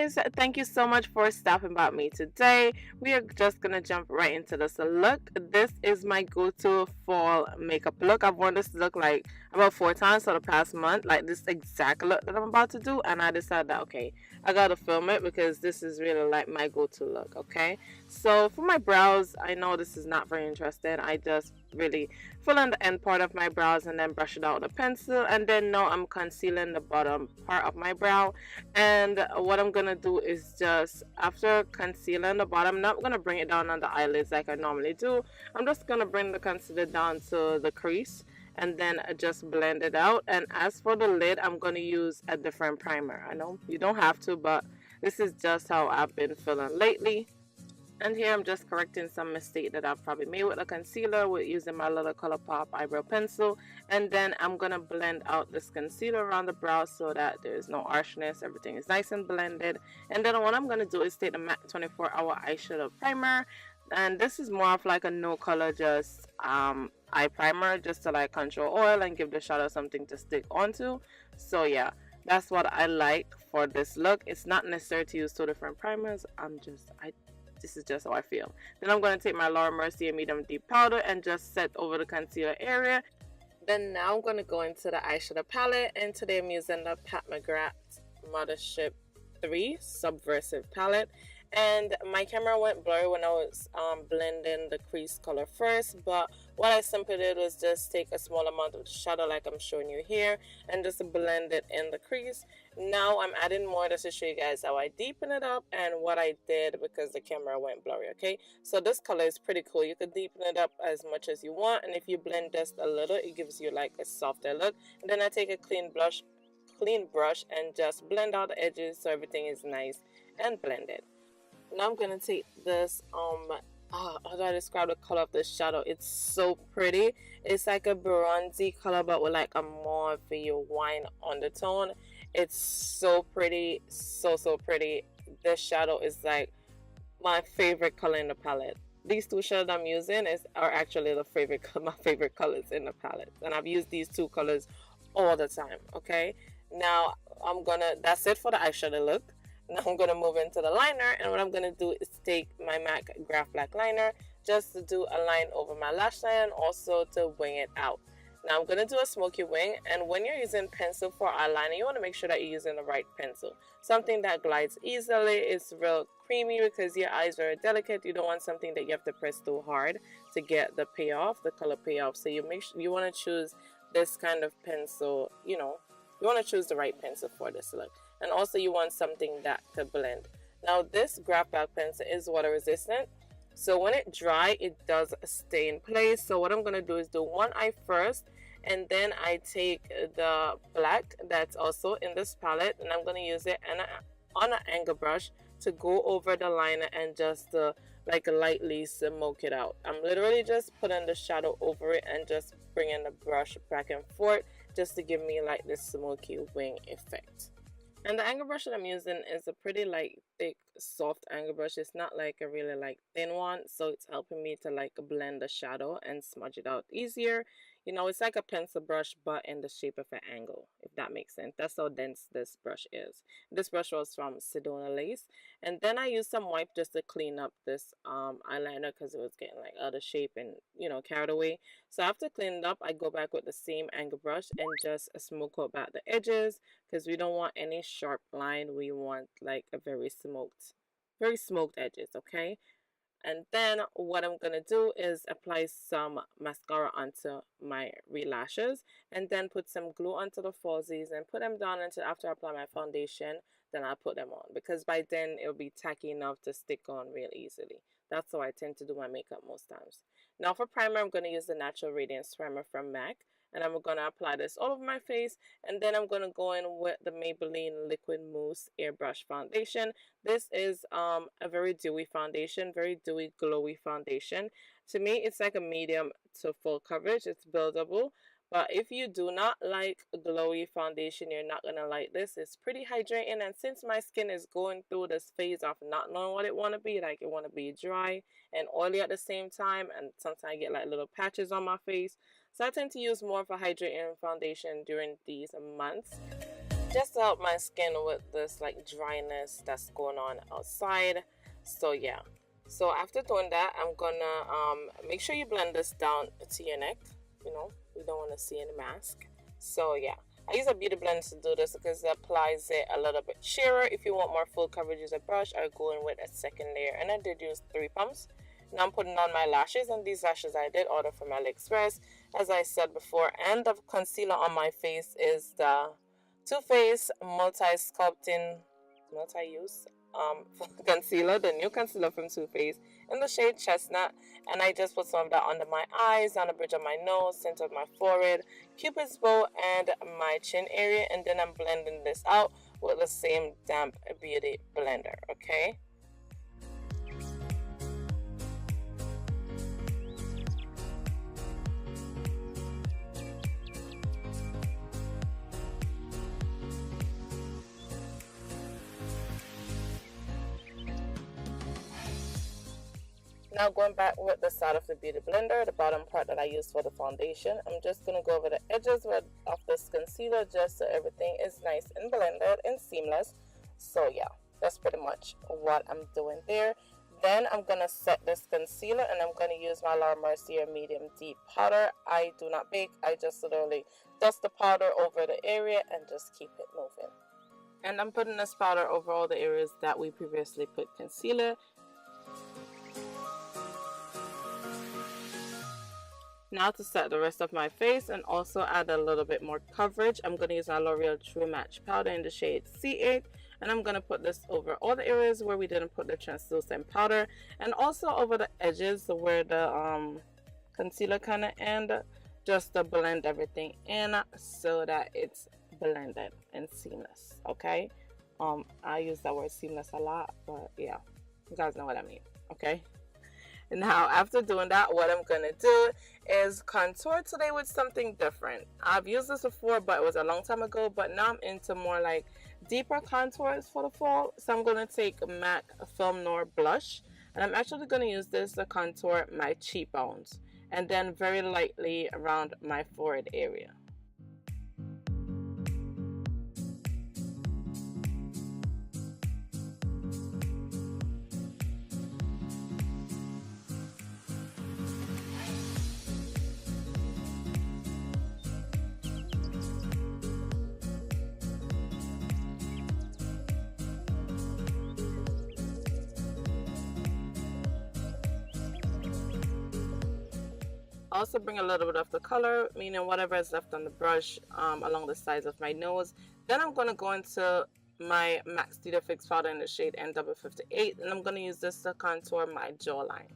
guys, thank you so much for stopping by me today. We are just gonna jump right into this look. This is my go-to fall makeup look. I've worn this look like about 4 times for the past month, like this exact look that I'm about to do, and I decided that okay, I gotta film it because this is really like my go-to look. Okay, so for my brows, I know this is not very interesting. I just really fill in the end part of my brows and then brush it out with a pencil, and then now I'm concealing the bottom part of my brow. And what I'm gonna do is just after concealing the bottom, I'm not gonna bring it down on the eyelids like I normally do. I'm just gonna bring the concealer down to the crease and then just blend it out. And as for the lid, I'm gonna use a different primer. I know you don't have to, but this is just how I've been feeling lately. And here I'm just correcting some mistake that I've probably made with the concealer with using my little ColourPop eyebrow pencil. And then I'm going to blend out this concealer around the brow so that there's no harshness. Everything is nice and blended. And then what I'm going to do is take the MAC 24 Hour Eyeshadow Primer. And this is more of like a no color, just eye primer, just to like control oil and give the shadow something to stick onto. So yeah, that's what I like for this look. It's not necessary to use two different primers. This is just how I feel. Then I'm going to take my Laura Mercier medium deep powder and just set over the concealer area. Then now I'm going to go into the eyeshadow palette, and today I'm using the Pat McGrath Mothership 3 Subversive palette. And my camera went blurry when I was blending the crease color first, but what I simply did was just take a small amount of shadow like I'm showing you here and just blend it in the crease. Now I'm adding more just to show you guys how I deepen it up and what I did because the camera went blurry. Okay, so this color is pretty cool. You could deepen it up as much as you want, and if you blend just a little, it gives you like a softer look. And then I take a clean brush and just blend out the edges so everything is nice and blended. Now I'm gonna take this how do I describe the color of this shadow? It's so pretty. It's like a bronzy color but with like a more of a wine undertone. It's so pretty, so pretty. This shadow is like my favorite color in the palette. These two shadows I'm using are actually my favorite colors in the palette, and I've used these two colors all the time. Okay, now that's it for the eyeshadow look. Now I'm going to move into the liner, and what I'm going to do is take my MAC Graph Black Liner just to do a line over my lash line and also to wing it out. Now I'm going to do a smoky wing, and when you're using pencil for eyeliner, you want to make sure that you're using the right pencil. Something that glides easily, is real creamy because your eyes are delicate. You don't want something that you have to press too hard to get the payoff, the color payoff. So you want to choose this kind of pencil, you want to choose the right pencil for this look. And also you want something that could blend. Now this Graph Black pencil is water resistant, so when it dry it does stay in place. So what I'm going to do is do one eye first, and then I take the black that's also in this palette, and I'm going to use it on an angle brush to go over the liner and just like lightly smoke it out. I'm literally just putting the shadow over it and just bringing the brush back and forth just to give me like this smoky wing effect. And the angle brush that I'm using is a pretty like thick, soft angle brush. It's not like a really like thin one, so it's helping me to like blend the shadow and smudge it out easier. It's like a pencil brush but in the shape of an angle, if that makes sense. That's how dense this brush is. This brush was from Sedona Lace. And then I used some wipe just to clean up this eyeliner because it was getting like out of shape and carried away. So after cleaning it up, I go back with the same angle brush and just smoke out back the edges because we don't want any sharp line. We want like a very smoked edges. Okay, and then what I'm gonna do is apply some mascara onto my lashes and then put some glue onto the falsies and put them down until after I apply my foundation. Then I'll put them on because by then it'll be tacky enough to stick on real easily. That's how I tend to do my makeup most times. Now for primer, I'm going to use the Natural Radiance Primer from MAC, and I'm going to apply this all over my face, and then I'm going to go in with the Maybelline Liquid Mousse Airbrush Foundation. This is a very dewy foundation, very dewy, glowy foundation. To me, it's like a medium to full coverage. It's buildable. But if you do not like glowy foundation, you're not going to like this. It's pretty hydrating, and since my skin is going through this phase of not knowing what it want to be, like it want to be dry and oily at the same time, and sometimes I get like little patches on my face. So I tend to use more of a hydrating foundation during these months. just to help my skin with this like dryness that's going on outside. So yeah, so after doing that, I'm gonna make sure you blend this down to your neck. You know, we don't want to see any mask. So yeah, I use a beauty blender to do this because it applies it a little bit sheerer. If you want more full coverage, use a brush or go in with a second layer. And I did use 3 pumps. Now I'm putting on my lashes, and these lashes I did order from AliExpress, as I said before. And the concealer on my face is the Too Faced Multi-Sculpting Multi-Use concealer, the new concealer from Too Faced in the shade Chestnut. And I just put some of that under my eyes, down the bridge of my nose, center of my forehead, cupid's bow, and my chin area. And then I'm blending this out with the same damp beauty blender, okay? Now going back with the side of the beauty blender, the bottom part that I use for the foundation, I'm just going to go over the edges of this concealer just so everything is nice and blended and seamless. So yeah, that's pretty much what I'm doing there. Then I'm going to set this concealer, and I'm going to use my Laura Mercier medium deep powder. I do not bake, I just literally dust the powder over the area and just keep it moving. And I'm putting this powder over all the areas that we previously put concealer. Now to set the rest of my face and also add a little bit more coverage, I'm going to use my L'Oreal True Match powder in the shade C8, and I'm going to put this over all the areas where we didn't put the translucent powder, and also over the edges where the concealer kind of end, just to blend everything in so that it's blended and seamless. Okay, I use that word seamless a lot, but yeah, you guys know what I mean. Okay. Now after doing that, what I'm gonna do is contour today with something different. I've used this before, but it was a long time ago, but now I'm into more like deeper contours for the fall. So I'm gonna take MAC Film Noir blush, and I'm actually gonna use this to contour my cheekbones and then very lightly around my forehead area. Also bring a little bit of the color, meaning whatever is left on the brush along the sides of my nose. Then I'm going to go into my MAC Studio Fix powder in the shade NW58, and I'm going to use this to contour my jawline.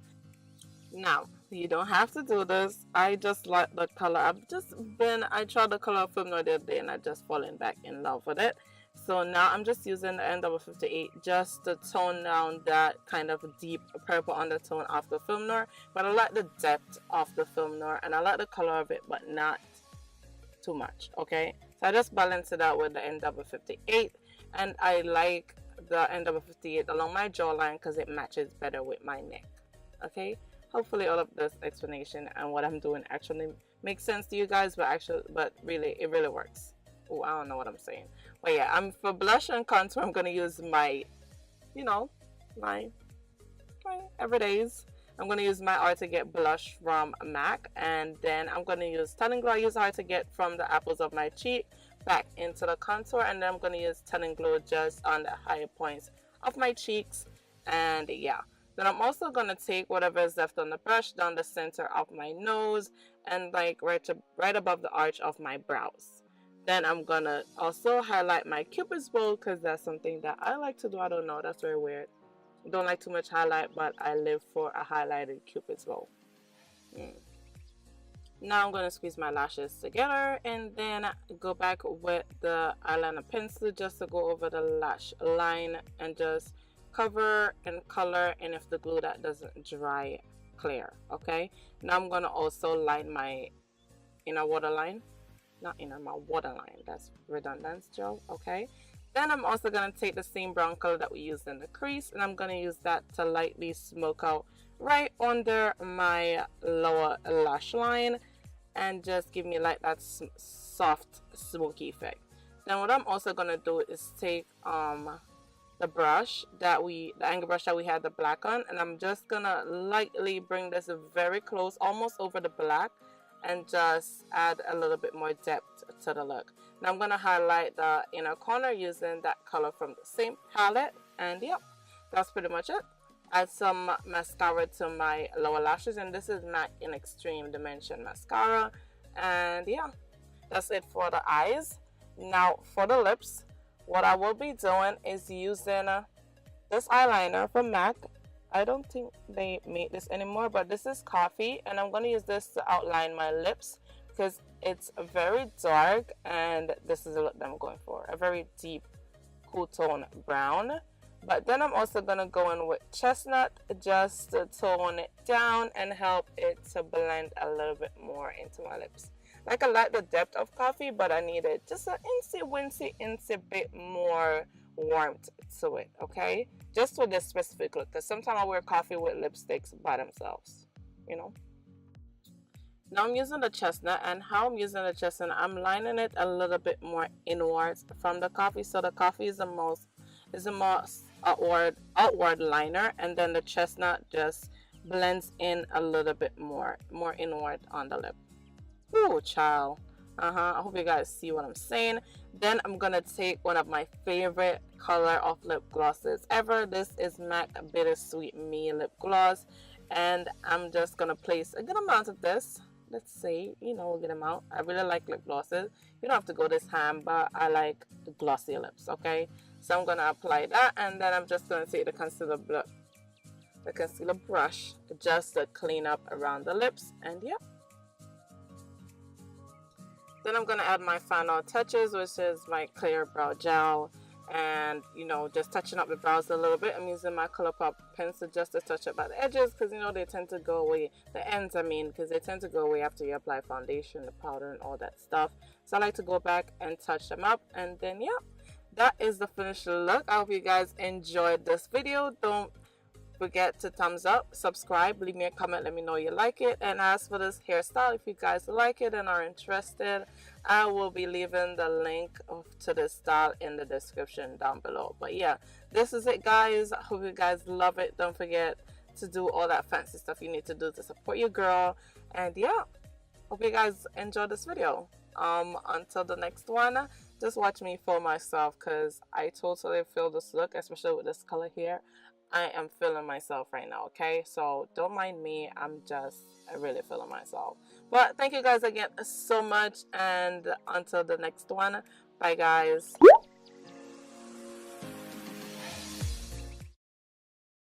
Now, you don't have to do this. I just like the color. I tried the color of Film Noir the other day, and I just fallen back in love with it. So now I'm just using the NW58 just to tone down that kind of deep purple undertone of the Film Noir. But I like the depth of the Film Noir, and I like the color of it, but not too much, okay? So I just balance it out with the NW58, and I like the NW58 along my jawline because it matches better with my neck, okay? Hopefully all of this explanation and what I'm doing actually makes sense to you guys, but really, it really works. Oh, I don't know what I'm saying. But yeah, for blush and contour, I'm going to use my, my everydays. I'm going to use my Hard to Get blush from MAC, and then I'm going to use Tanning Glow. I use Hard to Get from the apples of my cheek back into the contour, and then I'm going to use Tanning Glow just on the higher points of my cheeks. And yeah, then I'm also going to take whatever is left on the brush down the center of my nose and like right above the arch of my brows. Then I'm gonna also highlight my Cupid's bow because that's something that I like to do. I don't know, that's very weird. I don't like too much highlight, but I live for a highlighted Cupid's bow. Now I'm gonna squeeze my lashes together and then go back with the eyeliner pencil just to go over the lash line and just cover and color, and if the glue that doesn't dry, clear. Okay, now I'm gonna also line my inner waterline. Not inner, my waterline, that's redundant, Joe. Okay, then I'm also going to take the same brown color that we used in the crease, and I'm going to use that to lightly smoke out right under my lower lash line and just give me like that soft smoky effect. Then what I'm also gonna do is take the brush that the angle brush that we had the black on, and I'm just gonna lightly bring this very close, almost over the black, and just add a little bit more depth to the look. Now I'm gonna highlight the inner corner using that color from the same palette, and yep, that's pretty much it. Add some mascara to my lower lashes, and this is MAC in Extreme Dimension mascara, and yeah, that's it for the eyes. Now for the lips, what I will be doing is using this eyeliner from MAC. I don't think they make this anymore, but this is Coffee, and I'm going to use this to outline my lips because it's very dark, and this is the look that I'm going for, a very deep cool tone brown. But then I'm also going to go in with Chestnut just to tone it down and help it to blend a little bit more into my lips. Like, I like the depth of Coffee, but I needed just an incy bit more warmth to it, okay? Just for this specific look, because sometimes I wear Coffee with lipsticks by themselves, you know? Now I'm using the Chestnut, and how I'm using the Chestnut, I'm lining it a little bit more inwards from the Coffee. So the Coffee is the most outward liner, and then the Chestnut just blends in a little bit more inward on the lip. Ooh, child. I hope you guys see what I'm saying. Then I'm gonna take one of my favorite color of lip glosses ever. This is MAC Bittersweet Me lip gloss, and I'm just gonna place a good amount of this. Let's say, you know, a good amount. I really like lip glosses. You don't have to go this ham, but I like glossy lips, okay? So I'm gonna apply that, and then I'm just gonna take the concealer brush just to clean up around the lips, and yeah. Then I'm going to add my final touches, which is my clear brow gel, and, you know, just touching up the brows a little bit. I'm using my ColourPop pencil just to touch up at the edges, because, you know, they tend to go away, the ends, I mean, because they tend to go away after you apply foundation, the powder, and all that stuff. So I like to go back and touch them up, and then, yeah, that is the finished look. I hope you guys enjoyed this video. Don't forget to thumbs up, subscribe, leave me a comment, let me know you like it. And as for this hairstyle, if you guys like it and are interested, I will be leaving the link to this style in the description down below. But yeah, this is it, guys. I hope you guys love it. Don't forget to do all that fancy stuff you need to do to support your girl. And yeah, hope you guys enjoyed this video. Until the next one, just watch me for myself, because I totally feel this look, especially with this color here. I am feeling myself right now, okay? So don't mind me. I'm really feeling myself. But thank you guys again so much, and until the next one, bye guys.